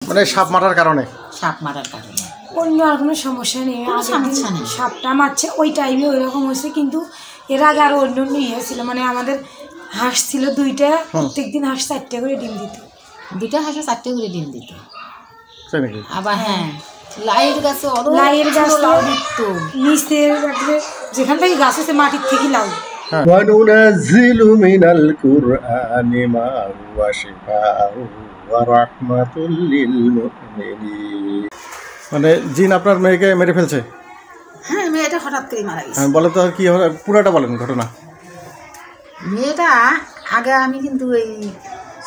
মানে সাপ মারার কারণে? সাপ মারার কারণে, অন্য আর কোনো সমস্যা নেই। সাপটা মারছে ওই টাইমে ওই রকম হয়েছে, কিন্তু এর আগে আরো অন্য অন্য ইয়ে ছিল। মানে আমাদের হাঁস ছিল 2টা, প্রত্যেকদিন হাঁস 4টা করে ডিম দিত। 2টা হাঁসে 4টে করে ডিম দিত। তাই নাকি? আবার হ্যাঁ, লাইয়ের গাছে লাইয়ের গাছ লাউ দিত, নিচের যেখান থেকে গাছ আছে মাটির থেকে লাউ। وَنُنَزِّلُ مِنَ الْقُرْآنِ مَا هُوَ شِفَاءٌ وَرَحْمَةٌ لِّلْمُؤْمِنِينَ। মানে জিন আপনার মেয়েকে মেরে ফেলছে? হ্যাঁ, মেয়েটা হঠাৎ করে মারা গেছে। বলে তো কি পুরোটা বলেন ঘটনা। মেয়েটা আগে আমি কিন্তু ওই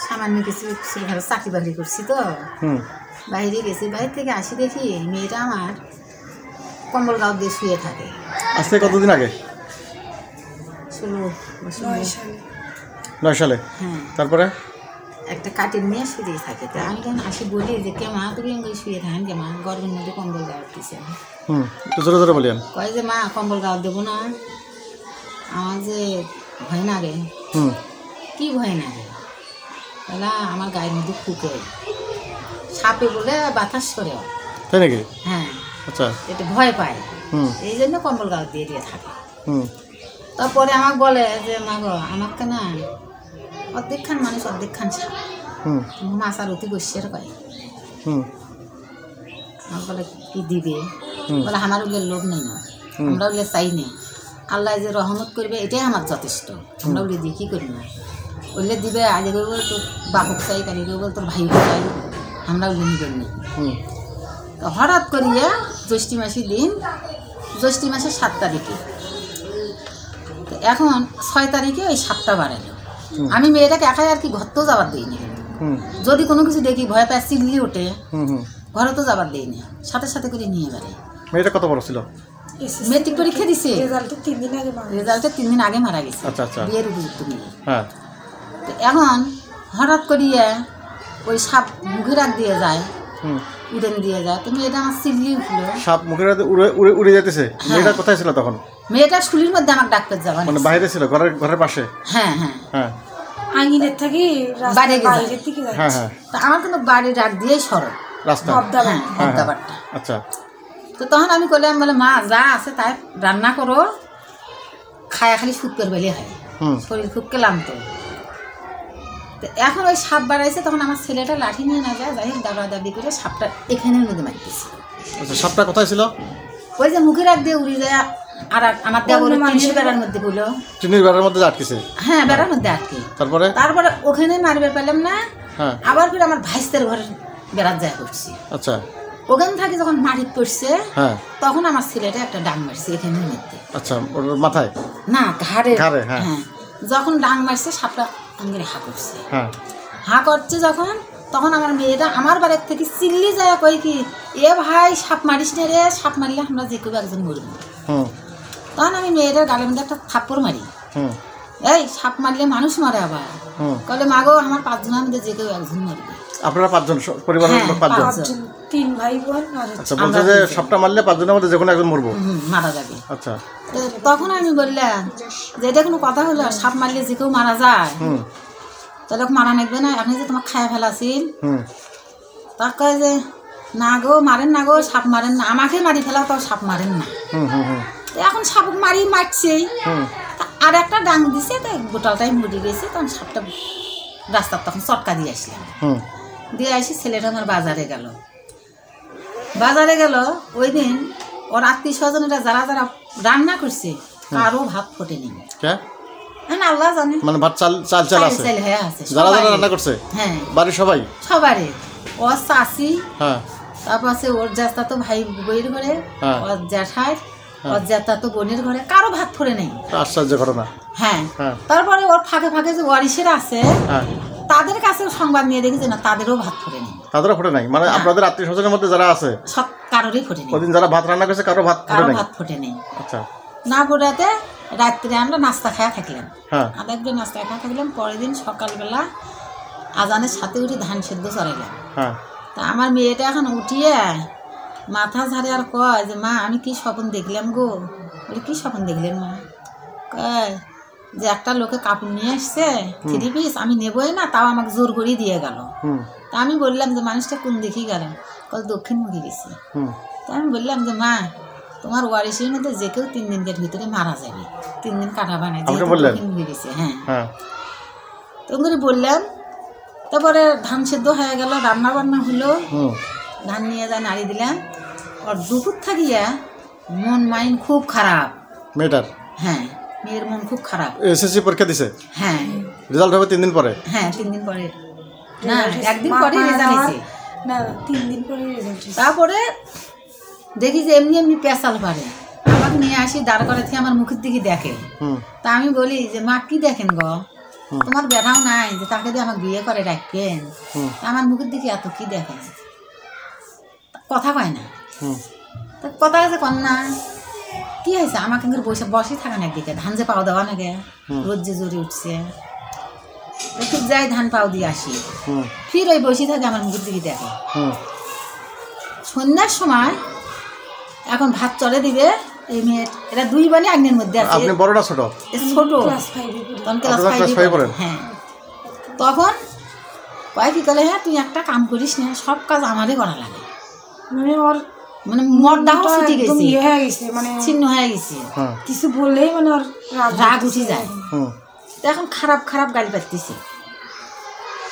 সামান্য কিছু চাকরি বাকরি করছি তো, বাইরে গেছি, বাইরে থেকে আসি দেখি মেয়েটা আমার কম্বল গাঁও দিয়ে শুয়ে থাকে। আজকে কতদিন আগে? 9 সালে। হ্যাঁ। তারপরে একটা কাটিং নিয়ে শুয়ে থাকে। তো আমি যখন আসি বলি যে কে মা তুমি এমনি শুয়ে থাকেন, কে মা গরমের মধ্যে কম্বল গাঁও দিচ্ছে। একটু জোরে জোরে বলেন। কয় যে মা কম্বল গাঁও দেবো না, আমার যে ভয় না রে। কি ভয় না রে? তাহলে আমার গায়ের মধ্যে ফুকে সাপে বলে বাতাস করে। তাই নাকি? হ্যাঁ। আচ্ছা। এটা ভয় পায়, এই জন্য কম্বল গাঁও দিয়ে দিয়ে থাকে। তারপরে আমাকে বলে যে মা গো আমাকে না অর্ধেকখান মানুষ অর্ধেকখান সাপ, মাছার অতি বসিয়ে পাই। আমাকে বলে কি দিবে? বলে আমার ওগুলো লোভ নেই না, আমরা ওগুলো চাই না, আল্লাহ যে রহমত করবে এটাই আমার যথেষ্ট, আমরা ওগুলো দিয়ে কী করি না। ওগুলো দিবে আগে করবো তোর বাপক চাই, কালি করবো তোর ভাইকে চাই, আমরা ওগুলো নিবেন না। তো হঠাৎ করিয়া জ্যৈষ্ঠী মাসের দিন, জ্যৈষ্ঠী মাসের 7 তারিখে, এখন 6 তারিখে ওই সাপটা বাড়ালো। আমি মেয়েটাকে একাই আর কি ঘরতেও যাবার দিইনি, যদি কোনো কিছু দেখি ভয় পায় চিল্লি ওঠে, ঘরে তো যাবার দিইনি, সাথে সাথে করে নিয়ে বেড়াই। মেয়েটা কত বড় ছিল? মেট্রিক পরীক্ষা দিছে, রেজাল্টে 3 দিন আগে মারা গেছে। আচ্ছা আচ্ছা। বিয়ের উপযুক্ত মেয়ে। হ্যাঁ। তো এখন হঠাৎ করিয়ে ওই সাপ মুখে রাখ দিয়ে যায়, উড়েন দিয়ে যায়। তো মেয়েটা আমার চিল্লি উঠলো, সাপ মুখে উড়ে যেতেছে। মেয়েটা কোথায় ছিল তখন? মেয়েটা শুলির মধ্যে আমার ডাক্তার যাওয়া, মানে বাইরে ছিল, ঘরের পাশে। হ্যাঁ হ্যাঁ হ্যাঁ, আঙিনের থেকে বাইরে গেছে। হ্যাঁ হ্যাঁ। তো আমার কিন্তু বাড়ি ডাক দিয়েই সরব রাস্তা। হ্যাঁ। আচ্ছা। তো তখন আমি করলাম বলে মা যা আছে তাই রান্না করো, খায়া খালি সুপ করবে হয়, শরীর খুব ক্লান্ত। তো এখন ওই সাপ বাড়াইছে, তখন আমার ছেলেটা লাঠি নিয়ে না যায়, যাই হোক দাবা দাবি করে সাপটা এখানের মধ্যে মারতেছে। আচ্ছা, সাপটা কোথায় ছিল? ওই যে মুখে রাখ দিয়ে উড়ে যায়। আর আমার দেওয়া টিনের বেড়ার মধ্যে বললো, টিনের বেড়ার মধ্যে আটকেছে। হ্যাঁ, বেড়ার মধ্যে আটকে। তারপরে ওখানে মারবে পেলাম না, আবার ফিরে আমার ভাইস্তের ঘরে বেড়ার যায় করছি। আচ্ছা। ওখান থেকে যখন মাটি পড়ছে, তখন আমার ছেলেটা একটা ডাং মারছে এখানের মধ্যে। আচ্ছা, ওর মাথায় না, ঘাড়ে। হ্যাঁ, যখন ডাং মারছে সাপটা আঙ্গিরে হা করছে। হা করছে যখন, তখন আমার মেয়েটা আমার বাড়ির থেকে চিল্লি যায়, কই কি এ ভাই সাপ মারিস না রে, সাপ মারলে আমরা যে কেউ একজন মরব। তখন আমি মেয়েটার গালের মধ্যে একটা থাপ্পড় মারি, এই সাপ মারলে মানুষ মারে আবার। কলে মাগো আমার 5 জনের মধ্যে যে কেউ একজন মরবে। আপনারা 5 জন পরিবারের লোক? 5 জন, 3 ভাই বোন। আচ্ছা, বলছে যে সাপটা মারলে 5 জনের মধ্যে যে কোনো একজন মরবো, মারা যাবে। আচ্ছা। তখন আমি বললাম যে এটা কোনো কথা হলো, সাপ মারলে যে কেউ মারা যায়, তাহলে মারা নেবে না, আপনি যে তোমার খায়া ফেলাছিল। তার কয় যে না গো, মারেন না গো, সাপ মারেন না, আমাকে মারি ফেলা, তাও সাপ মারেন না। এখন সাপ মারছেই, আর একটা ডাং দিছে, তাই গোটালটাই মরে গেছে। তখন সাপটা রাস্তার তখন চটকা দিয়ে আসলাম, দিয়ে আসি ছেলেটা আমার বাজারে গেল। ওই দিন ওর আত্মীয় স্বজনেরা যারা যারা রান্না করছে, কারো ভাত ফোটেনি। আল্লাহ জানে, মানে ভাত চাল আছে যারা যারা রান্না করছে। হ্যাঁ, বাড়ির সবারই ওর চাষি, তারপর আছে ওর জ্যাঠা তো ভাই বইয়ের ঘরে, ওর জ্যাঠাই, ওর জ্যাঠা তো বোনের ঘরে, কারো ভাত ফোড়ে নেই। আশ্চর্য ঘটনা। হ্যাঁ, তারপরে ওর ফাঁকে ফাঁকে যে ওয়ারিশেরা আছে, তাদের কাছে সংবাদ নিয়ে দেখেছে না, তাদেরও ভাত ফোড়ে নেই। তাদেরও ফোটে নাই? মানে আপনাদের আত্মীয় স্বজনের মধ্যে যারা আছে সব কারোরই ফোটে নেই। ওদিন যারা ভাত রান্না করছে কারো ভাত ফোটে নেই। আচ্ছা। না ফোটাতে রাত্রে আমরা নাস্তা খাওয়া থাকলাম, আরেকদিন নাস্তা খাওয়া থাকলাম। পরের দিন সকালবেলা আজানের সাথে উঠে ধান সেদ্ধ চড়াইলাম। তা আমার মেয়েটা এখন উঠিয়ে মাথা ঝাড়ে আর কয় যে মা আমি কি স্বপ্ন দেখলাম গো। বলে কি স্বপ্ন দেখলেন মা? কয় যে একটা লোকে কাপড় নিয়ে আসছে 3 পিস, আমি নেবই না, তাও আমাকে জোর করে দিয়ে গেল। তা আমি বললাম যে মানুষটা কোন দিকে গেল, কল দক্ষিণমুখী গেছে। তা আমি বললাম যে মা, তোমার ওয়ারিসের মধ্যে যে কেউ 3 দিনের ভিতরে মারা যাবে, 3 দিন কাটা বানায় দক্ষিণমুখী গেছে। হ্যাঁ, তো করে বললাম। তারপরে ধান সেদ্ধ হয়ে গেল, রান্না বান্না হলো, ধান নিয়ে যা নাড়ি দিলাম। আর দুপুর থাকিয়া মন মাইন্ড খুব খারাপ মেয়েটার। হ্যাঁ, মেয়ের মন খুব খারাপ। এসএসসি পরীক্ষা দিছে? হ্যাঁ, রেজাল্ট হবে 3 দিন পরে। হ্যাঁ, 3 দিন পরে না, 1 দিন পরে রেজাল্ট হয়েছে না, 3 দিন পরে রেজাল্ট হয়েছে। তারপরে দেখি যে এমনি এমনি পেশাল পারে, আমাকে নিয়ে আসি দাঁড় করে থেকে আমার মুখের দিকে দেখে। তা আমি বলি যে মা কি দেখেন গো, তোমার বেড়াও নাই যে তাকে দিয়ে আমাকে বিয়ে করে রাখবেন, আমার মুখের দিকে এত কি দেখেন? কথা কয় না। কথা আছে কন না, কি হয়েছে আমাকে বসে বসে থাকা না, একদিকে ধান যে পাও দেওয়া নাগে, রোদ যে জোরে উঠছে, একটু যাই ধান পাও দিয়ে আসি, ফির ওই বসে থাকে আমার মুখের দিকে দেখে। সন্ধ্যার সময় এখন ভাত চলে দিবে, এই মেয়ে, এরা 2 বোনই আগ্নের মধ্যে আছে। আপনি বড় না ছোট? ছোট, ক্লাস 5 এ পড়ে। হ্যাঁ, তখন কয় কি কলে, হ্যাঁ তুই একটা কাম করিস না, সব কাজ আমারই করা লাগে। মানে ওর মানে মর্দাহ ছুটি গেছে, ইয়ে হয়ে গেছে, মানে ছিন্ন হয়ে গেছে। কিছু বললেই মানে ওর রাগ উঠে যায়। তো এখন খারাপ খারাপ গালি পাচ্ছি।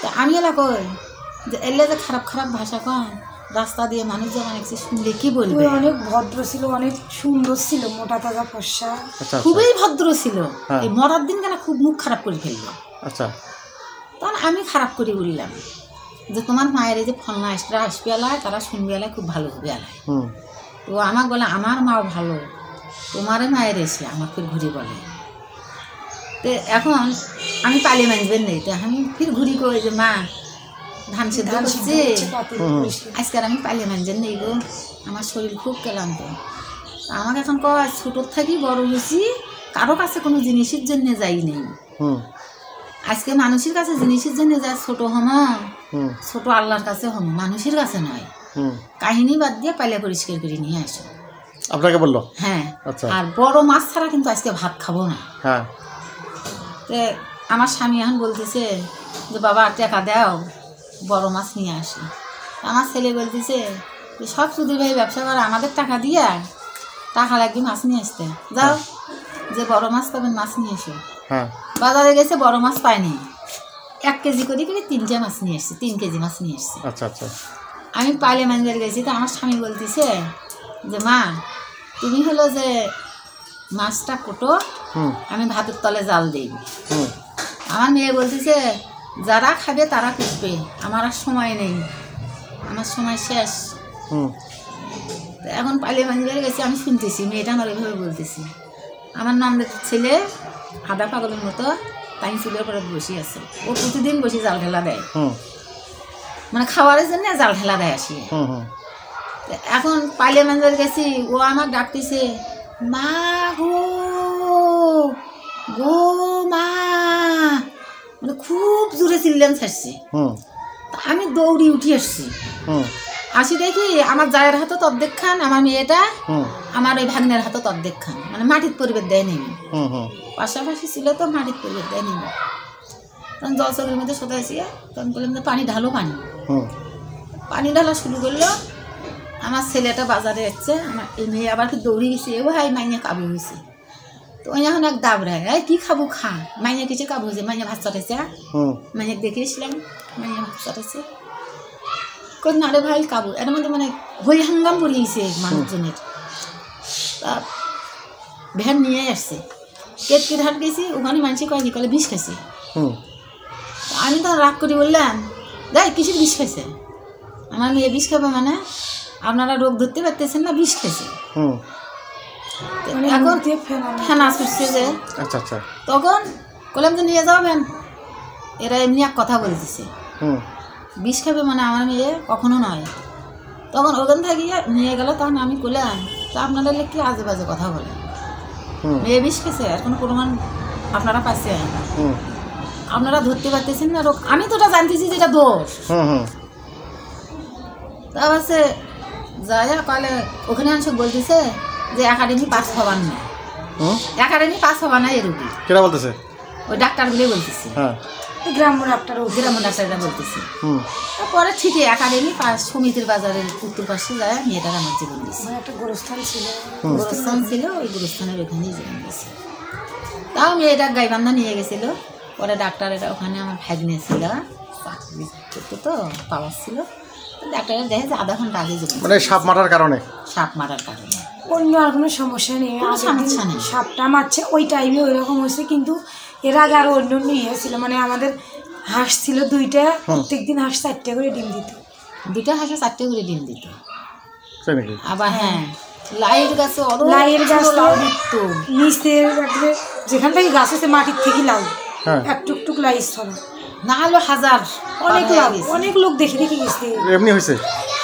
তো আমি এলা কই যে এলে যে খারাপ খারাপ ভাষা কন, রাস্তা দিয়ে মানুষ যখন একটু শুনলে কি বলবে? অনেক ভদ্র ছিল, অনেক সুন্দর ছিল, মোটা তাজা ফর্সা, খুবই ভদ্র ছিল। এই মরার দিন কেন খুব মুখ খারাপ করে ফেললো। আচ্ছা, তখন আমি খারাপ করে বললাম যে তোমার মায়ের এই যে ফলনা আসবে এলায়, তারা শুনবে এলায় খুব ভালো হবে এলায়। তো আমাকে বলে আমার মাও ভালো, তোমারই মায়ের এসে আমাকে ফির ঘুরি বলে। তো এখন আমি পালিয়ে মানবেন নেই, তো আমি ফির ঘুরি কই যে মা ধান সেদ্ধ করছি, আজকাল আমি পালিয়ে মানবেন নেই গো, আমার শরীর খুব ক্লান্ত। আমাকে এখন কয় ছোটোর থাকি বড় হয়েছি, কারো কাছে কোনো জিনিসের জন্য যাই নেই। আজকে মানুষের কাছে জিনিসের জন্য যায়, ছোট হম, ছোট আল্লাহর কাছে হম, মানুষের কাছে নয়। কাহিনী বাদ দিয়ে পালিয়ে পরিষ্কার করে নিয়ে আসো। আপনাকে বললো? হ্যাঁ। আর বড় মাছ ছাড়া কিন্তু আজকে ভাত খাবো না। হ্যাঁ। আমার স্বামী এখন বলতেছে যে বাবা টাকা দাও, বড় মাছ নিয়ে আসি। আমার ছেলে বলতেছে যে সব সুধীর ভাই ব্যবসা করে, আমাদের টাকা দিয়ে টাকা লাগবে মাছ নিয়ে আসতে, যাও যে বড় মাছ পাবেন মাছ নিয়ে এসো। বাজারে গেছে, বড় মাছ পায়নি, 1 কেজি করে 3টে মাছ নিয়ে এসছি, 3 কেজি মাছ নিয়ে এসছি। আচ্ছা আচ্ছা। আমি পাইলে ম্যানেজার গেছি, তো আমার স্বামী বলতেছে যে মা তুমি হলো যে মাছটা কোটো, আমি ভাতের তলে জাল দিই। আমার মেয়ে বলতেছে যারা খাবে তারা কুটবে, আমার আর সময় নেই, আমার সময় শেষ। এখন পাইলে ম্যানেজার গেছি, আমি শুনতেছি মেয়েটা আমার এভাবে বলতেছি। আমার নামের ছেলে আধা পাগলের মতো তাই চুলের পরে বসে আছে, ও প্রতিদিন বসে জাল ঠেলা দেয়, মানে খাওয়ারের জন্য জাল ঠেলা দেয় আসি। এখন পাইলে ম্যানেজার গেছি, ও আমার ডাকতেছে মা গো গো মা, মানে খুব জোরে চিল্লেন ছাড়ছে। আমি দৌড়ি উঠে আসছি, আসি দেখি আমার জায়ের হাতে অর্ধেক খান, আমার মেয়েটা আমার ওই ভাগ্নের হাতে অর্ধেক খান, মানে মাটির পরিবেশ দেয় নেই, পাশাপাশি ছিল তো মাটির পরিবেশ দেয় নেই। তখন জল চোখের মধ্যে শোধাইছি, তখন বললাম যে পানি ঢালো, পানি ঢালা শুরু করলো। আমার ছেলেটা বাজারে যাচ্ছে, আমার এই মেয়ে আবার দৌড়ে গেছে, ও ভাই মাইনে কাবু হয়েছে। তো ওই এখন এক দাবড়ায়, এই কি খাবো খা, মাইনে কিছু কাবু হয়েছে, মাইনে ভাত চাটাইছে, মাইনে দেখিয়েছিলাম মাইনে ভাত চাটাইছে, কোন না রে ভাই কাবু, এর মধ্যে মানে হই হাঙ্গাম পড়িয়েছে মানুষজনের। তা ভ্যান নিয়ে আসছে, কেটকে হাট গেছি, ওখানে মানুষ কয় কি কলে বিষ খাইছে। আমি তো রাগ করি বললাম দেখ কিসের বিষ খাইছে, আমার মেয়ে বিষ খাবে মানে আপনারা রোগ ধরতে পারতেছেন না, বিষ খাইছে। এখন ফেনা ছুটছে যে, তখন বললাম যে নিয়ে যাবেন, এরা এমনি এক কথা বলতেছে বিষ খাবে মানে আমার মেয়ে কখনো নয়। তখন ওখান থেকে নিয়ে গেল, তখন আমি বললাম তা আপনারা কি আজে বাজে কথা বলে, মেয়ে বিষ খেয়েছে আর কোনো প্রমাণ আপনারা পাচ্ছেন, আপনারা ধরতে পারতেছেন না রোগ, আমি তো ওটা জানতেছি যে এটা দোষ। তা আছে যাই কলে ওখানে আনসব বলতেছে যে একাডেমি পাস হবার না, একাডেমি পাস হবার না, এ রুগী কেটা বলতেছে ওই ডাক্তারগুলোই বলতেছি, হ্যাঁ গ্রাম্য ডাক্তারও গ্রাম্য ডাক্তাররা বলতেছি। তারপরে ঠিকই একাডেমি সমিতির বাজারের উত্তর পাশে যায় মেয়েটার আমার জীবন দিচ্ছে। একটা গোরস্থান ছিল, গোরস্থান ছিল, ওই গোরস্থানের ওখানেই জীবন দিচ্ছে। তাও মেয়েটা গাইবান্ধা নিয়ে গেছিল। পরে ডাক্তারেরা ওখানে আমার ভাগ্নে ছিল, চাকরি করতো তো পাওয়ার ছিল। ডাক্তারের দেখে যে আধা ঘন্টা আগে জীবন, মানে সাপ মারার কারণে, সাপ মারার কারণে। অন্য আর কোনো সমস্যা নেই, কোনো সমস্যা নেই। সাপটা মারছে ওই টাইমে ওই রকম হয়েছে, কিন্তু এর আগে আরো অন্য অন্য ইয়ে ছিল। মানে আমাদের হাঁস ছিল 2টা, প্রত্যেকদিন হাঁস 4টে করে ডিম দিত। 2টা হাঁসে 4টে করে ডিম দিত। তাই নাকি? আবার হ্যাঁ, লাইয়ের গাছে লাইয়ের গাছ দিত, নিচে যেখান থেকে গাছ আছে মাটির থেকে লাউ, হ্যাঁ এক টুকটুক লাই ছড়া, না হলো হাজার, অনেক লাউ, অনেক লোক দেখে দেখে গেছে। এমনি হয়েছে?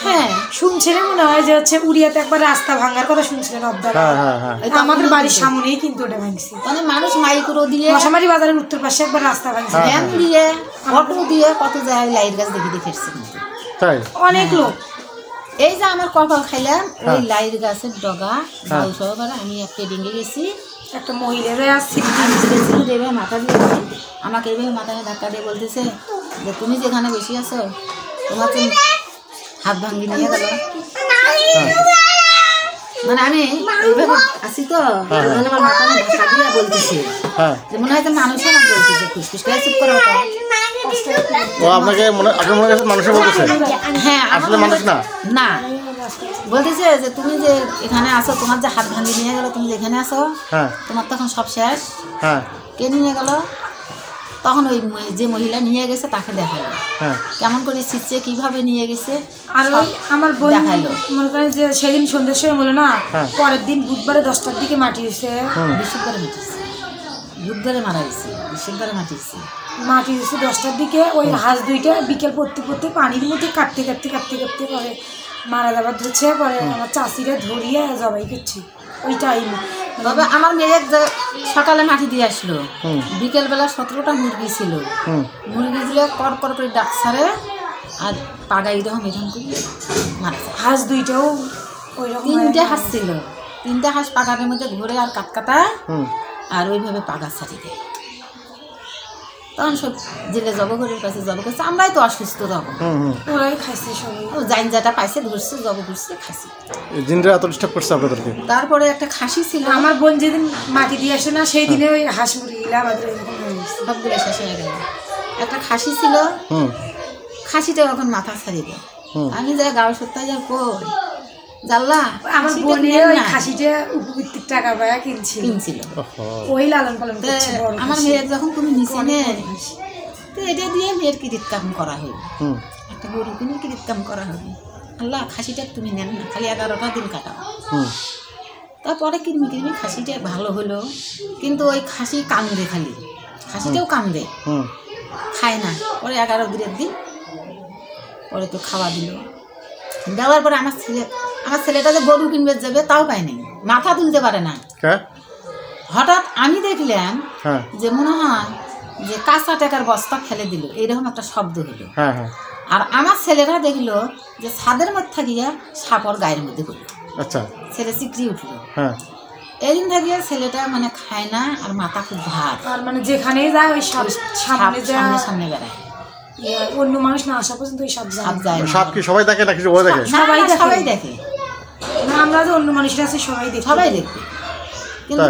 হ্যাঁ শুনছিলেন, মনে হয় যে হচ্ছে উড়িয়াতে একবার রাস্তা ভাঙার কথা শুনছিলেন অবদারা। হ্যাঁ হ্যাঁ হ্যাঁ। এটা আমাদের বাড়ির সামনেই কিন্তু ওটা ভাঙছে। মানে মানুষ মাইক্রো দিয়ে, মশামারি বাজারের উত্তর পাশে একবার রাস্তা ভাঙছে, ভ্যান দিয়ে, অটো দিয়ে, কত জায়গায় লাইট গাছ দেখে দেখে এসছে কিন্তু। তাই? অনেক লোক। এই যে আমার কপাল খাইলাম, ওই লাইট গাছের ডগা গাউ সহকারে আমি একটা ডিঙে গেছি। একটা মহিলা আসছে, আমি এভাবে মাথা দিয়ে আমাকে এইভাবে মাথায় ধাক্কা দিয়ে বলতেছে যে তুমি যেখানে বেশি আছো তোমার তো হাত ভাঙ্গি নিয়ে গেল। মানে আমি এইভাবে আসি তো, আমার মাথায় ধাক্কা দিয়ে বলতেছে যে মনে হয় যে মানুষের নাম বলতেছে, ফুসফুস করে চুপ করে ওঠো। ও আপনাকে আপনার মনে কাছে মানুষে বলতেছে? হ্যাঁ আসলে মানুষ না, না বলতেছে যে তুমি যে এখানে আসো, তোমার যে হাত ভাঙি নিয়ে গেল, তুমি যেখানে আসো তোমার তখন সব শেষ। কে নিয়ে গেল? তখন ওই যে মহিলা নিয়ে গেছে তাকে দেখালো কেমন করে ছিটছে, কিভাবে নিয়ে গেছে। আর ওই আমার বোন দেখালো, মনে করেন যে সেদিন সন্ধ্যার সময় বলে না, পরের দিন বুধবারে 10টার দিকে মাটি হয়েছে, বৃহস্পতিবারে মাটিছে, বুধবারে মারা গেছে, বৃহস্পতিবারে মাটিছে, মাটি হয়েছে 10টার দিকে। ওই হাঁস 2টা বিকেল পড়তে পড়তে পানির মধ্যে কাটতে কাটতে কাটতে কাটতে পরে মারা যাবার ধরছে। পরে আমার চাষিরা ধরিয়ে জবাই করছি ওই টাইমে। তবে আমার মেয়ের সকালে মাটি দিয়ে আসলো, বিকেলবেলা 17টা মুরগি ছিল, মুরগিগুলো কর কর করে ডাক ছাড়ে আর পাগাই রকম এরকম করে মারছে। হাঁস 2টাও ওই রকম, 3টে হাঁস ছিল, 3টে হাঁস পাগানের মধ্যে ঘুরে আর কাটকাটা আর ওইভাবে পাগা ছাড়ি দেয়। তখন সব জেলে জবগরের কাছে জব করছে, আমরাই তো অসুস্থ তখন, ওরাই খাইছে সবাই, ও জাইন যেটা পাইছে ধরছে, জব করছে, খাইছে। জিনরা এত ডিস্টার্ব করছে আপনাদেরকে? তারপরে একটা খাসি ছিল, আমার বোন যেদিন মাটি দিয়ে আসে না সেই দিনে ওই হাঁস মুরগিগুলা আমাদের এরকম হয়ে গেছে, সবগুলো শেষ হয়ে গেল। একটা খাসি ছিল, খাসিটা এখন মাথা ছাড়িয়ে দেয়। আমি যাই গাঁও সত্তায় যাই কই জানলা, আমার বোনের ওই খাসিটা উপবৃত্তির টাকা পায়া কিনছিল, ওই লালন পালন করছে। আমার মেয়ের যখন তুমি নিচে নে, তো এটা দিয়ে মেয়ের কিরিত কাম করা হবে, একটা গরু কিনে কিরিত কাম করা হবে। আল্লাহ খাসিটা তুমি নেন না, খালি 11টা দিন কাটাও। তারপরে কিরমি কিরমি খাসিটা ভালো হলো, কিন্তু ওই খাসি কান্দে, খালি খাসিটাও কান্দে, খায় না। পরে 11 দিনের দিন পরে তো খাওয়া দিল, দেওয়ার পরে আমার ছেলেটা যে গরু কিনবে যাবে তাও পায়নি, মাথা তুলতে পারে না। হঠাৎ আমি দেখলাম যে মনে হয় যে কাঁচা টাকার বস্তা ফেলে দিল, এইরকম একটা শব্দ হলো। আর আমার ছেলেরা দেখলো যে ছাদের মধ্যে গিয়া সাপর গায়ের মধ্যে হলো, ছেলে চিকরি উঠলো। এদিন থেকে ছেলেটা মানে খায় না আর মাথা খুব ভার, আর মানে যেখানে যায় ওই সামনে সামনে বেড়ায়, অন্য মানুষ না আসা পর্যন্ত ওই সাপ যায়। সাপ কি সবাই দেখে নাকি ওই দেখে? সবাই দেখে, আমরা যে অন্য মানুষরা আছে সবাই দেখে, সবাই দেখবে, কিন্তু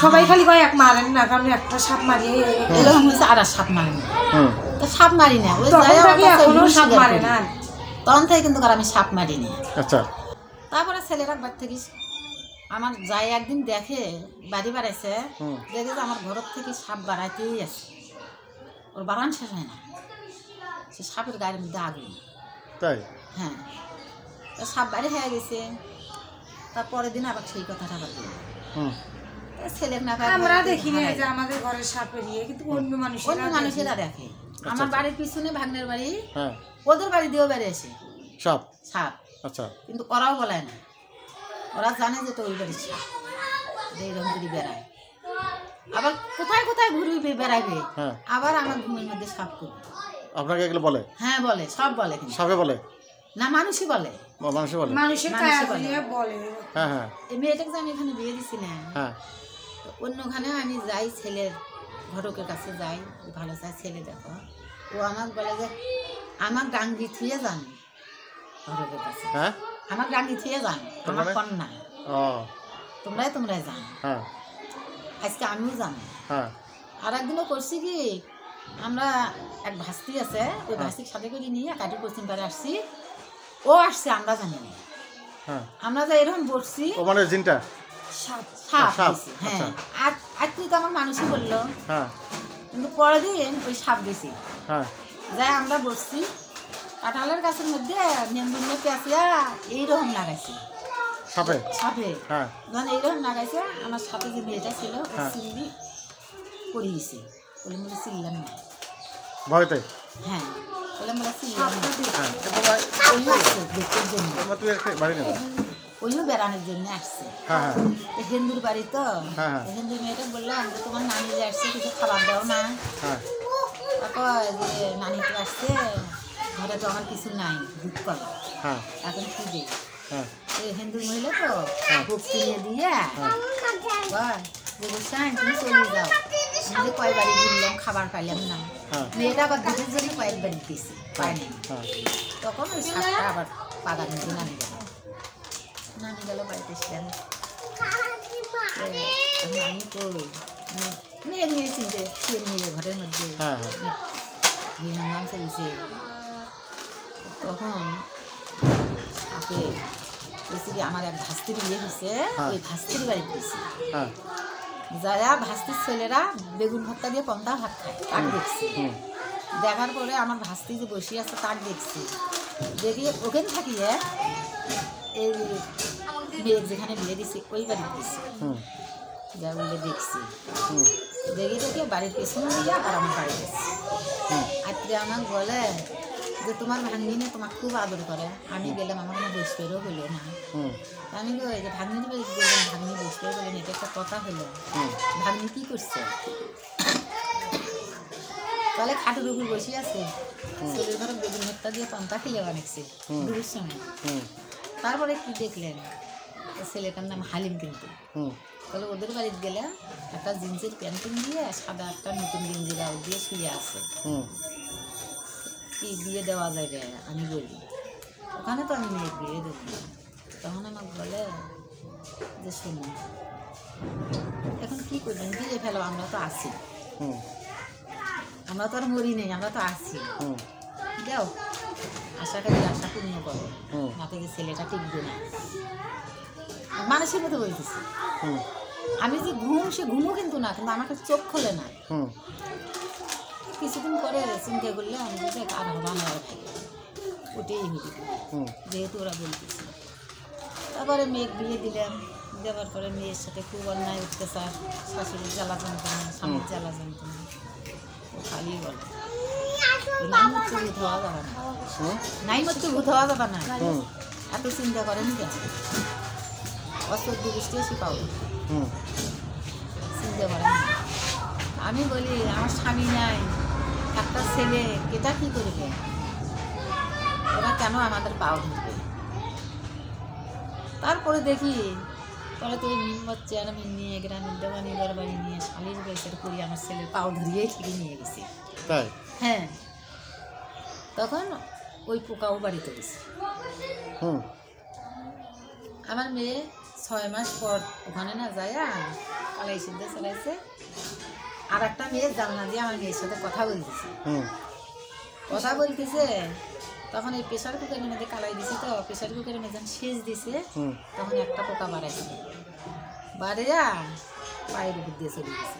সবাই খালি কয় এক মারেন না, কারণ একটা সাপ মারিয়ে এরকম হয়েছে আর সাপ মারে না। তো সাপ মারি না, এখনো সাপ মারে না, তখন থেকে কিন্তু আমি সাপ মারি না। আচ্ছা। তারপরে ছেলেরা বাড়ি থেকে আমার যাই একদিন দেখে বাড়ি বাড়াইছে, দেখে যে আমার ঘরের থেকে সাপ বাড়াইতেই আছে, ওর বাড়ান শেষ হয় না, সে সাপের গায়ের মধ্যে আগুন। তাই? হ্যাঁ, সাপ বাড়ি হয়ে গেছে। তারপরের দিন আবার সেই কথাটা আবার ছেলের না, আমরা দেখি না যে আমাদের ঘরের সাপ বেরিয়ে, কিন্তু অন্য মানুষেরা দেখে। আমার বাড়ির পিছনে ভাগ্নের বাড়ি, ওদের বাড়ি দিয়েও বেরিয়েছে সাপ। আচ্ছা, কিন্তু ওরাও বলায় না, ওরা জানে যে তো ওই বাড়ির সাপ, এইরকম করে বেড়ায়। আবার কোথায় কোথায় ঘুরবি বেড়াইবে, আবার আমার ঘুমের মধ্যে সাপ করবে। আপনাকে এগুলো বলে? হ্যাঁ বলে, সব বলে। সাপে বলে না, মানুষই বলে, মানুষের বলে। এই মেয়েটাকে যে আমি এখানে বিয়ে দিছি না, অন্যখানে আমি যাই ছেলের ঘটকের কাছে যাই, ভালো চাই ছেলে দেখো। ও আমাকে বলে যে আমার গাঙ্গি থুয়ে যান ঘটকের কাছে, আমার গাঙ্গি থুয়ে যান, আমার কন্যা, তোমরাই যান। আজকে আমিও জানি। আর একদিনও করছি কি, আমরা এক ভাস্তি আছে, ওই ভাস্তির সাথে করে নিয়ে কাটি পশ্চিম পাড়ে আসছি, ও আসছে আমরা জানি না। আমরা যে এরকম বসছি, হ্যাঁ, আর তুই তো আমার মানুষই বললো, কিন্তু পরের দিন ওই সাপ গেছি, যাই আমরা বসছি কাঁঠালের গাছের মধ্যে নেমে পেঁচিয়া এইরকম লাগাইছি সাপে, যখন এইরকম লাগাইছে আমার সাথে যে মেয়েটা ছিল চিল্লি পড়িয়েছে, বলে বলে চিল্লাম না ভয়তে, হ্যাঁ বলে বলে চিল্লাম ওইও বেড়ানোর জন্য আসছে। হিন্দুর বাড়ি তো, হিন্দু মেয়েটা বললাম যে তোমার নানি যে আসছে কিছু খাবার দাও না, যে নানি তো আসছে ঘরে তো আমার কিছু নাই, দুধ কলা এখন কি দেয়, হিন্দু মহিলা তো বুক কিনে দিয়ে তুমি চলে যাও, নিজে কয় বাড়ি ঘুরলাম খাবার পাইলাম না, মেয়েটা আবার দুধের জন্য কয়েক বাড়ি দিয়েছে পাইনি, তখন ওই সাপটা আবার পাগার মধ্যে নানি গেল বাড়িতে এসলেন, আমি তো মেয়ে নিয়ে চিনতে শুয়ে নিয়ে ঘরের মধ্যে নাম চলছে, তখন সাপে আমার এক ভাস্তির বিয়ে হয়েছে, ওই ভাস্তির বাড়ি দিয়েছে, যারা ভাস্তির ছেলেরা বেগুন ভর্তা দিয়ে পন্তা ভাত খায় তার দেখছি, দেখার পরে আমার ভাস্তি যে বসে আছে তার দেখছি, দেখি ওখানে থাকিয়ে এই মেয়ে যেখানে বিয়ে দিছি ওই বাড়ি দিয়েছি, যা বলে দেখছি, দেখে বাড়ির পেছনে দিয়ে আর আমার বাড়ি গেছি। আজকে আমাকে বলে যে তোমার ভাগ্নিনে তোমাকে খুব আদর করে, আমি গেলাম আমার কোনো বসতেও হলো না, আমি যে ভাগ্নির বাড়ি গেলাম, ভাগ্নি বসতে বললেন, এটা একটা কথা হলো, ভাগ্নি কি করছে, তাহলে খাটের উপর বসে আছে, ছেলের ঘরে বেগুন ভর্তা দিয়ে পান্তা খেলে বানাচ্ছে দুপুর সময়। তারপরে কি দেখলেন, ছেলেটার নাম হালিম, কিন্তু তাহলে ওদের বাড়িতে গেলে একটা জিন্সের প্যান্টিং দিয়ে সাদা একটা নতুন গেঞ্জি গাও দিয়ে শুয়ে আছে, কি বিয়ে দেওয়া যাবে আমি বলি, ওখানে তো আমি মেয়ে বিয়ে দেবো, তখন আমাকে বলে যে শুনুন এখন কি করবেন, বিয়ে ফেলো, আমরা তো আছি, আমরা তো আর মরি নেই, আমরা তো আছি, দেও আশা করি আশা পূর্ণ করো, মাকে যে ছেলেটা টিকবে না, মানুষের মতো বলতেছি, আমি যে ঘুম সে ঘুমও কিন্তু না, কিন্তু আমাকে চোখ খোলে না, কিছুদিন পরে চিন্তা করলে আমি বলছি আর হবা না, ওটাই হবি যেহেতু ওরা বলতেছে। তারপরে মেয়ে বিয়ে দিলাম, দেওয়ার পরে মেয়ের সাথে খুব অন্যায় অত্যাচার, শাশুড়ির জ্বালা যন্ত্রণা, স্বামীর জ্বালা যন্ত্রণা, ও খালি বলে নাই মতো ভূত হওয়া যাবে না, নাই মতো ভূত হওয়া যাবে না, এত চিন্তা করেন কেন, অসভ্য বৃষ্টি এসে পাবো চিন্তা করেন। আমি বলি আমার স্বামী নাই, একটা ছেলে, এটা কি করবে, ওরা কেন আমাদের পাও ধরবে। তারপরে দেখি পরে তো ওই মিনবত চেয়ারম্যান নিয়ে গ্রামের দেওয়ানি বাড়ি নিয়ে শালির বয়সের করি আমার ছেলের পাও ধরিয়েই ঠিকই নিয়ে গেছি, হ্যাঁ তখন ওই পোকাও বাড়িতে গেছে। আমার মেয়ে 6 মাস পর ওখানে না যায় কালাই সিদ্ধ চালাইছে, আর একটা মেয়ে জানলা দিয়ে আমার মেয়ের সাথে কথা বলতেছে, তখন এই প্রেশার কুকারের মধ্যে কালাই দিছে, তো প্রেশার কুকারের মধ্যে সেচ দিছে, তখন একটা পোকা বাড়াইছে, বাড়িয়া পায়ের উপর দিয়ে চলে গেছে,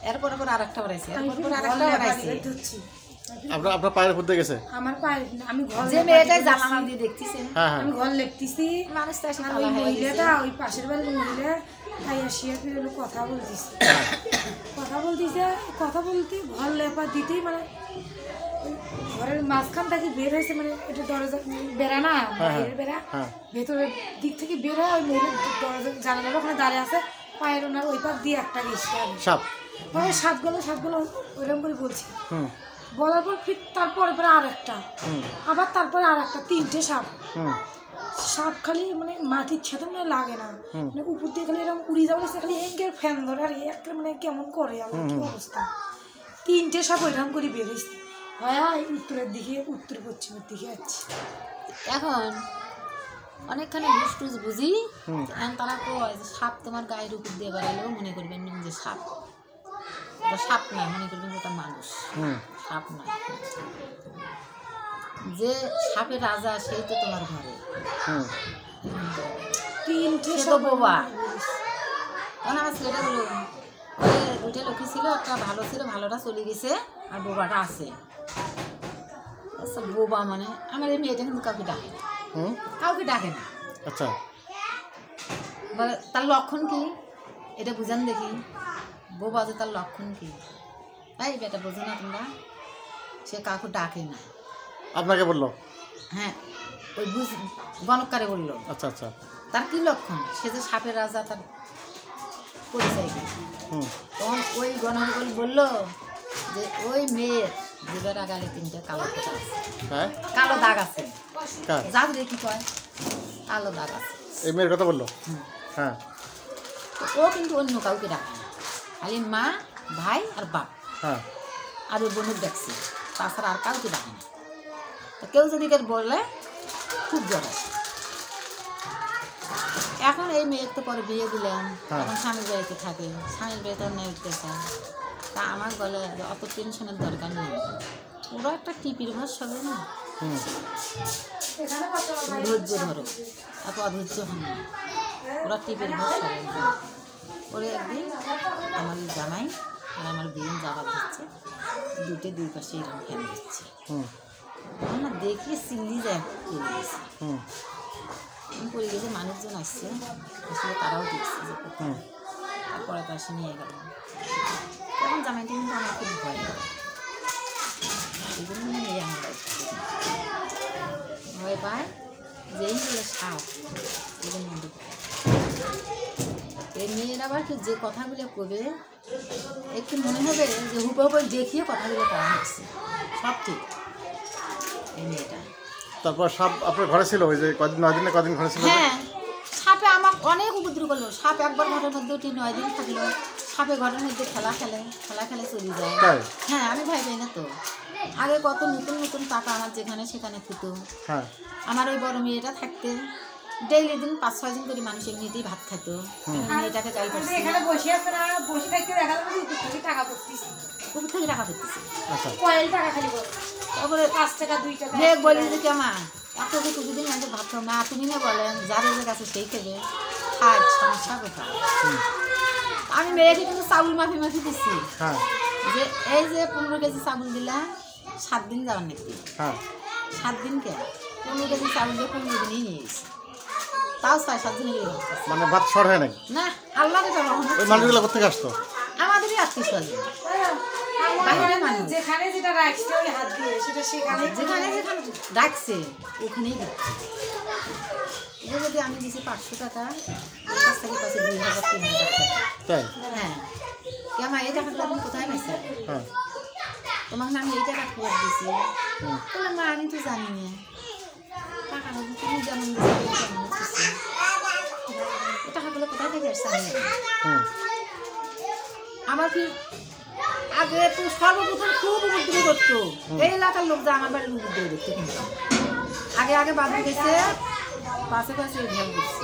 এরপর আর একটা বাড়াইছে, এরপর আর একটা বাড়াইছে, আপনার পায়ের উপর দিয়ে গেছে, আমার পায়ের, আমি ঘর যে মেয়েটাই জানালা দিয়ে দেখতেছে, আমি ঘর লেখতেছি, মানুষ তো আসে ওই মহিলাটা ওই পাশের বাড়ির মহিলা তাই আসিয়া ফিরে কথা বলতেছে, কথা বলতে ঘর লেপা দিতেই মানে ঘরের মাঝখান থেকে বের হয়েছে, মানে এটা দরজা বেড়া না, বাইরের বেড়া, ভেতরের দিক থেকে বের হয়, ওই মহিলার দরজা জানালার ওখানে দাঁড়িয়ে আছে, পায়ের ওনার ওই পাক দিয়ে একটা গেছে সাপগুলো ওইরকম করে বলছি, বলার পর ফির তারপরে আর একটা, আবার তারপরে আর একটা, 3টে সাপ, সাপ খালি মানে মাটির ছেদন মানে লাগে না, মানে উপর দিয়ে খালি এরকম উড়ি যাবে, খালি এঙ্কের ফ্যান ধরে আর একটা মানে কেমন করে আমার কি অবস্থা। 3টে সাপ ওইরকম করে বেরিয়েছে, হয় উত্তরের দিকে, উত্তর পশ্চিমের দিকে আছে। এখন অনেকখানি বুঝ বুঝি, তারা কয় যে সাপ তোমার গায়ের উপর দিয়ে বেড়ালেও মনে করবেন যে সাপ, ওটা সাপ না, মনে করবেন ওটা মানুষ, সাপ না। যে সাপের রাজা সেই তো তোমার ঘরে, 3টে সে তো বোবা। তখন আমার ছেলেটা বলল, 2টে লক্ষ্মী ছিল, একটা ভালো ছিল, ভালোটা চলে গেছে আর বোবাটা আছে। আচ্ছা বোবা মানে আমার এই মেয়েটা কিন্তু কাউকে ডাকে না, কাউকে ডাকে না। আচ্ছা, তার লক্ষণ কি এটা বুঝান দেখি, বোবা যে তার লক্ষণ কি? তাই বেটা বোঝো না তোমরা? সে কাউকে ডাকে না। আপনাকে বললো? হ্যাঁ, ওই গণককারে বললো। আচ্ছা আচ্ছা, তার কি লক্ষণ? সে যে সাপের রাজা, তার পরিচয় কি? তখন ওই গণক বললো যে ওই মেয়ের জীবের আগালে 3টে কালো দাগ আছে, কালো দাগ আছে, জাদরে কি কয় কালো দাগ আছে। এই মেয়ের কথা বললো? হ্যাঁ। ও কিন্তু অন্য কাউকে ডাকে না, খালি মা, ভাই আর বাপ, আর ওই বোনের দেখছে, তাছাড়া আর কাউকে ডাকে না। কেউ যদি বলে খুব জ্বর আসে। এখন এই মেয়ের তো পরে বিয়ে দিলাম, এখন স্বামীর বাড়িতে থাকে, স্বামীর বাড়িতে নেড়তে চায়। তা আমার বলে অত টেনশনের দরকার নেই, ওরা একটা টিপির ভাষ হবে না, ধৈর্য ধরো, এত অধৈর্য হন না, ওরা টিপির ভাষ হবে না। ওরে একদিন আমার জামাই আর আমার বিয়ে যাবার দিচ্ছে, 2টে 2 পাশে এরকম ফ্যান দিচ্ছে, আমার দেখি সিল্লি যায় পড়ে গেছে, পড়ে গেছে, মানুষজন আসছে, আসলে তারাও দেখছে যে তারপরে পাশে নিয়ে গেল। তখন জামাইটা কিন্তু আমার খুব ভয় করে, এই জন্য নিয়ে আমরা ভয় পায় যে এইগুলো সাপ, এগুলো মধ্যে এই মেয়ের আবার কি যে কথাগুলো করবে একটু মনে হবে যে হুবহু দেখিয়ে কথাগুলো করা হচ্ছে, সব ঠিক। এই মেয়েটা তারপর সাপ আপনার ঘরে ছিল? ওই যে কদিন 9 দিনে কদিন ঘরে ছিল? হ্যাঁ, সাপে আমার অনেক উপদ্রব করলো। সাপ একবার ঘরের মধ্যে 9 দিন থাকলো, সাপে ঘরের মধ্যে খেলা খেলে চলে যায়। হ্যাঁ, আমি ভাই পাই না তো, আগে কত নতুন নতুন টাকা আমার যেখানে সেখানে থুতো। আমার ওই বড় মেয়েটা থাকতে ডেইলি দিন 5-6 দিন করে মানুষ এমনিতেই ভাত খেত, মেয়েটাকে গাই করছে, টাকা করতেছে। তারপরে 5 টাকা 2 টাকা বলি যে কেমা এত যে কিছুদিন আমাদের ভাত খাও না, তুমি না বলেন যার যে কাছে সেই খেবে, খায় সমস্যা কোথায়? আমি মেয়েকে কিন্তু চাউল মাফি দিচ্ছি, যে এই যে 15 কেজি চাউল দিলা 7 দিন যাওয়ার নাকি, 7 দিন কে 15 কেজি চাউল দিয়ে 15 দিনই নিয়ে গেছি, তাও 6-7 দিন লেগে গেছে। মানে ভাত শর্ট হয় নাকি? না, আল্লাহ ওই মানুষগুলো কোথেকে আসতো? আমাদেরই আত্মীয়-স্বজন, যেখানে যেটা রাখছে ওই হাত দিয়ে সেটা সেখানে যেখানে রাখছে ওখানেই দিচ্ছে। এটা যদি আমি দিচ্ছি 500 টাকা, ওর কাছ থেকে পাচ্ছি 2000-3000 টাকা। তাই? হ্যাঁ, কেমন এই টাকাটা তুমি কোথায় পাইছে? তোমাকে আমি এই টাকা খবর দিয়েছি, বলে মা আমি তো জানি না, টাকাটা তুমি যেমন দিচ্ছি টাকাগুলো কোথায় থেকে আসছে আমি জানি। আমার কি আগে তো সর্বপ্রথম খুব উপদ্রব করতো, এই এলাকার লোক যা আমার বাড়ির উপদ্রব দেখতে, কিন্তু আগে বাবু গেছে পাশে ঢেল করছে,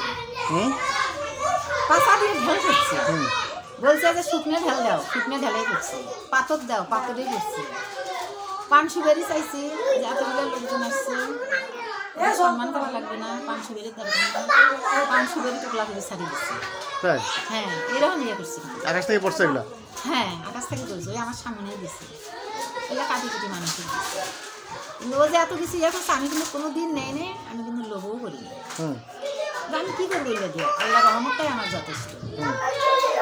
পাশা দিয়ে ঢেল করছে, বলছে যে শুকনো ঢেল দাও, শুকনো ঢেলাই করছে, পাথর দাও, পাথরেই করছে। পান সুবেরি চাইছি, যে এতগুলো লোকজন আসছে, সম্মান করা লাগবে না, পান সুবেরির দরকার না, পান সুবেরি টোকলা করে ছাড়িয়ে দিচ্ছে। হ্যাঁ, এরকম ইয়ে করছে, আকাশ থেকে পড়ছে এগুলো? হ্যাঁ, আকাশ থেকে পড়ছে, ওই আমার সামনেই দিচ্ছে, এগুলো কাটি কুটি মানুষের দিচ্ছে। কিন্তু ও যে এত কিছু ইয়ে করছে, আমি কিন্তু কোনো দিন নেই নে, আমি কিন্তু লোভও করিনি। আমি কী করবো এগুলো দিয়ে? আল্লাহ রহমতটাই আমার যথেষ্ট।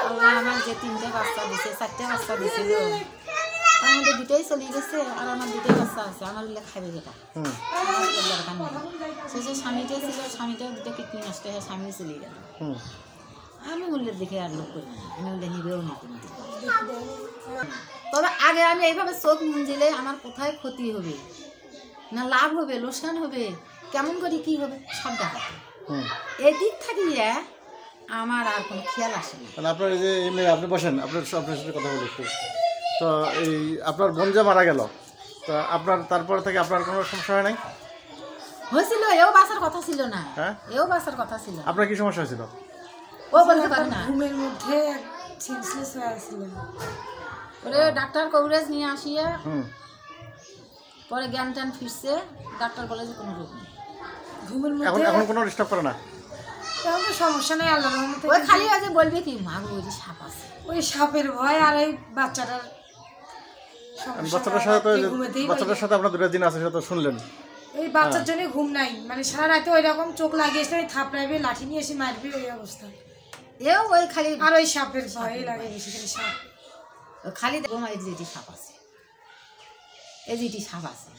আল্লাহ আমার যে 3টে বাচ্চা দিছে, 4টে বাচ্চা দিছিল, তার মধ্যে 2টাই চলে গেছে, আর আমার 2টাই বাচ্চা আছে, আমার এগুলো খাবে যেটা দরকার নেই। সে যে স্বামীটা ছিল, স্বামীটাও 2টা কিডনি নষ্ট হয়ে স্বামী চলে গেল। আমি মূল্যের দেখে আর লোক করি না, আমি মূল্যে নিবেও না তুমি। তবে আগে আমি এইভাবে চোখ মুঞ্জিলে আমার কোথায় ক্ষতি হবে না লাভ হবে, লোকসান হবে, কেমন করে কী হবে সব দেখা। এদিক থাকিয়ে আমার আর কোনো খেয়াল আসে না। মানে আপনার এই যে আপনি বসেন, আপনার সাথে কথা বলি একটু। তো এই আপনার বোন যে মারা গেল, তো আপনার তারপর থেকে আপনার কোনো সমস্যা হয় নাই? হয়েছিল, এও বাঁচার কথা ছিল না। হ্যাঁ, এও বাঁচার কথা ছিল। আপনার কি সমস্যা হয়েছিল? ও বলতে পারে না। ঘুমের মধ্যে সেন্সলেস হয়ে আসছিল। পরে ডাক্তার কভারেজ নিয়ে আসিয়ে পরে জ্ঞান ট্যান ফিরছে, ডাক্তার বলে যে কোনো রোগ নেই। ঘুমের মধ্যে এখন কোনো ডিস্টার্ব করে না? তেমন তো সমস্যা নেই আল্লাহর রহমতে। ওই খালি আজে বলবে কি মা গো ওই সাপ আছে, ওই সাপের ভয় আর এই বাচ্চাটার বাচ্চাটার সাথে আপনার 2 দিন আছে, সেটা তো শুনলেন। এই বাচ্চার জন্য ঘুম নাই, মানে সারা রাতে ওই রকম চোখ লাগিয়েছে, থাপড়াইবে, লাঠি নিয়ে এসে মারবে, ওই অবস্থা। এও ওই খালি আর ওই সাপের ভয় লাগে বেশি করে। সাপ খালি তোমার এই যেটি সাপ আছে, এই যেটি সাপ আছে,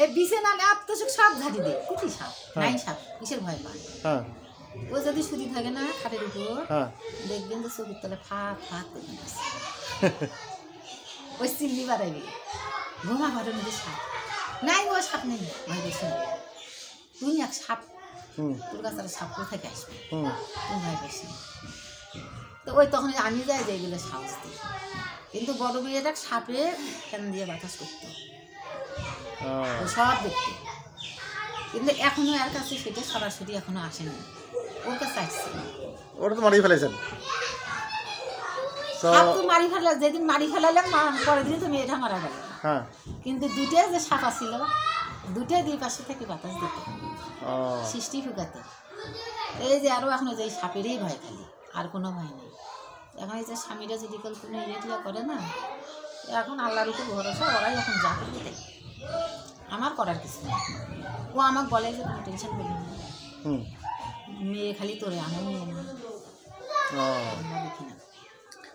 এই বিছে না আত্মসুখ সাপ ঝাঁটি দেয়, কুটি সাপ নাই সাপ, কিসের ভয় পায়? ও যদি শুধু থাকে না খাটের উপর, দেখবেন যে চোখের তলে ফাঁক ফাঁক করে আছে, ওই চিল্লি বাড়াইবে, ঘুমা ঘরের মধ্যে সাপ নাই, ও সাপ নেই, ভয় পেয়েছে তুই এক সাপ, তোর কাছে সাপ কোথায় আসবে, তুমি ভয় পেয়েছি। তো ওই তখন আমি যাই যে এগুলো সাহস দিই, কিন্তু বড় মেয়েটা সাপে ফ্যান দিয়ে বাতাস করতো, সব দেখতো, কিন্তু এখনো এর কাছে সেটা সরাসরি এখনো আসেনি, ওর কাছে আসছে। ওটা তো মারিয়ে ফেলেছেন? সাপ তো মারি ফেলা, যেদিন মারি ফেলালাম পরের দিন তো মেয়েটা মারা গেল, কিন্তু দুটোই যে সাপা ছিল, দুটোই 2 পাশে থেকে বাতাস দিত, সৃষ্টি ফুকাতে। এই যে আরও এখনো যে সাপেরই ভয় খালি, আর কোনো ভয় নেই। এখন এই যে স্বামীরা যদি কোনো ইয়েটিয়া করে না, এখন আল্লাহর উপর ভরসা, ওরাই এখন যা করবে তাই, আমার করার কিছু নেই। ও আমাকে বলে যে কোনো টেনশন করি না, মেয়ে খালি তোরে, আমার মেয়ে না, দেখি না।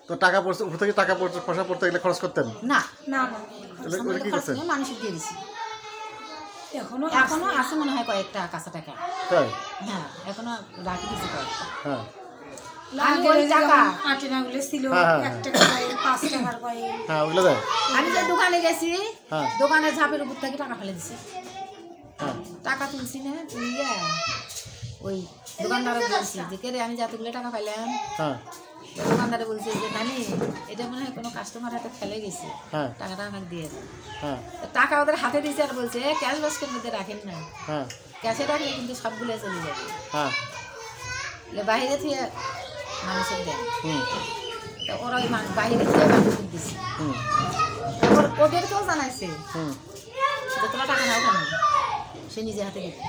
তো টাকা পয়সা উপর থেকে পয়সা পড়তে গেলে খরচ করতেন? না না মানুষের দিয়ে দিছি, এখনো আছে মনে হয় কয়েকটা কাঁচা টাকা। হ্যাঁ, এখনো রাখি দিছি কয়েকটা। আমি যে দোকানে গেছি, দোকানের ঝাপের উপর থেকে টাকা ফেলে দিছি, টাকা তুলছি না, তুলিয়া ওই দোকানদারে বলছি যে কে রে আমি যতগুলো টাকা পাইলাম, দোকানদারে বলছি যে নানি এটা মনে হয় কোনো কাস্টমার হাতে ফেলে গেছে, টাকাটা আমাকে দিয়ে দেয়। টাকা ওদের হাতে দিয়েছে আর বলছে ক্যাশ বাস্কের মধ্যে রাখেন না, ক্যাশে রাখলে কিন্তু সবগুলো চলে যাবে, বাইরে থেকে মানুষের দেন। ওরা ওই বাইরে থেকে মানুষের দিচ্ছে, ওদেরকেও জানাইছে যে তোরা টাকা নাও কেন, সে নিজে হাতে দিবে,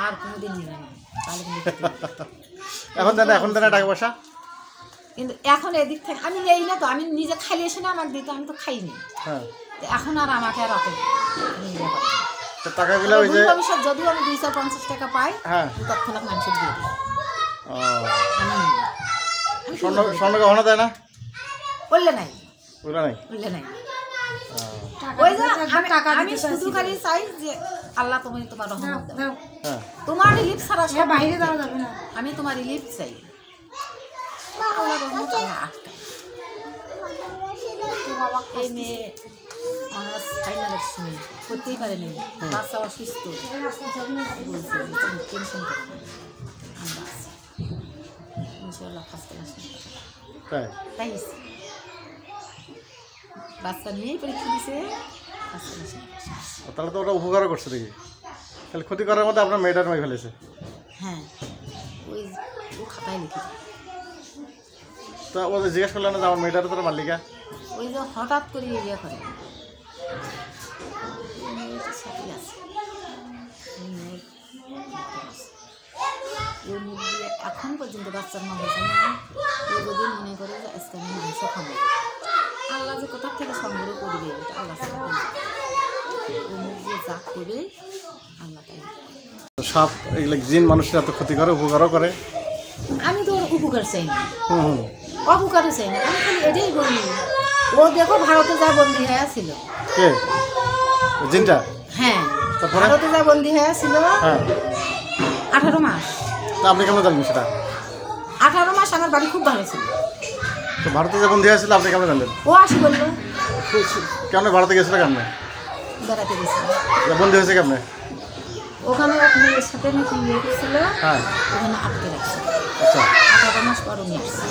আর কোনোদিন নিবে না, তাহলে কিন্তু এখন দেন টাকা পয়সা। কিন্তু এখন এদিক থেকে আমি নেই না, তো আমি নিজে খালি এসে না আমাকে দিত, আমি তো খাইনি, এখন আর আমাকে আর অত টাকাগুলো ভবিষ্যৎ যদিও আমি 250 টাকা পাই, তৎক্ষণাৎ মানুষের দিয়ে দিই। স্বর্ণ গহনা দেয় না? বললে নাই, বললে নাই। ওই যে আমি শুধু খালি চাই যে আল্লাহ তুমি তোমার রহমত দাও, তোমার রিলিফ ছাড়া সব বাইরে যাওয়া যাবে না, আমি তোমার রিলিফ চাই, আল্লাহ রহমত এই মেয়ে আমার ফাইনালের সময় করতেই পারেনি, বাচ্চা অসুস্থ, বলছে টেনশন করে না, আমরা আছি ইনশাআল্লাহ, ফার্স্ট ক্লাস তাই বাচ্চা নিয়েই পরীক্ষা দিছে, তাহলে তো ওটা উপকারও করছে দেখি, তাহলে ক্ষতি করার মধ্যে আপনার মেয়েটার মেয়ে ফেলেছে। হ্যাঁ, ওই ও খাতায় লিখে, তো ওদের জিজ্ঞেস করলেন না যে আমার মেয়েটার তোর মালিকা, ওই যে হঠাৎ করে ইয়ে করে এখন পর্যন্ত বাচ্চার মা হয়েছে না, ও যদি মনে করে যে আজকে আমি মাংস খাবো, আল্লাহ যে কোথার থেকে সংগ্রহ করবে এটা আল্লাহ ও মুখ দিয়ে যা করবে আল্লাহ তাই। সাপ এগুলো জিন মানুষের এত ক্ষতি করে, উপকারও করে, আমি তো ওর উপকার চাই না, অপকারও চাই না, আমি খালি এটাই বলি, ও দেখো ভারতে যা বন্দী হয়ে ছিল, কে জিনটা? হ্যাঁ, ভারতে যা বন্দী হয়ে ছিল 18 মাস। আপনি কেমন জানবেন সেটা? 18 মাস আমার বাড়ি খুব ভালো ছিল, তো ভারতে যে বন্দী হয়েছিল আপনি কেমন জানলেন? ও আসি বললো। কেন ভারতে গেছিল? কেমন বেড়াতে গেছিল? বন্দী হয়েছে কেমন? ও ওখানে এক মেয়ের সাথে নাকি বিয়ে করছিল, হ্যাঁ ওখানে আটকে রাখছে। আচ্ছা 18 মাস পরও নিয়ে আসছে।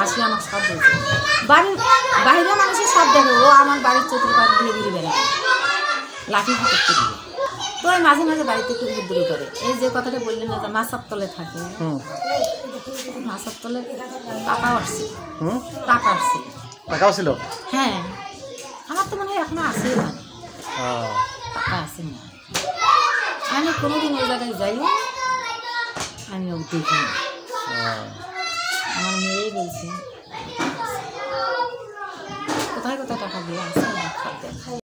আসলে আমার সব বলছে, বাড়ির বাইরে মানুষের সব দেখে, ও আমার বাড়ির চতুর্পাশ দিয়ে ঘুরে বেড়ায়, লাঠি হাতে দিবে। তো ওই মাঝে মাঝে বাড়িতে একটু উপদ্রব করে। এই যে কথাটা বললেন না যে মাছার তলে থাকে, মাছার তলে টাকাও আসছে, টাকা আসছে, টাকাও ছিল। হ্যাঁ আমার তো মনে হয় এখনো আছে, টাকা আছে না। আমি কোনোদিন ওই জায়গায় যাই, আমি ও দেখি না। আমার মেয়েই বলছে কোথায় কোথায় টাকা দিয়ে আছে।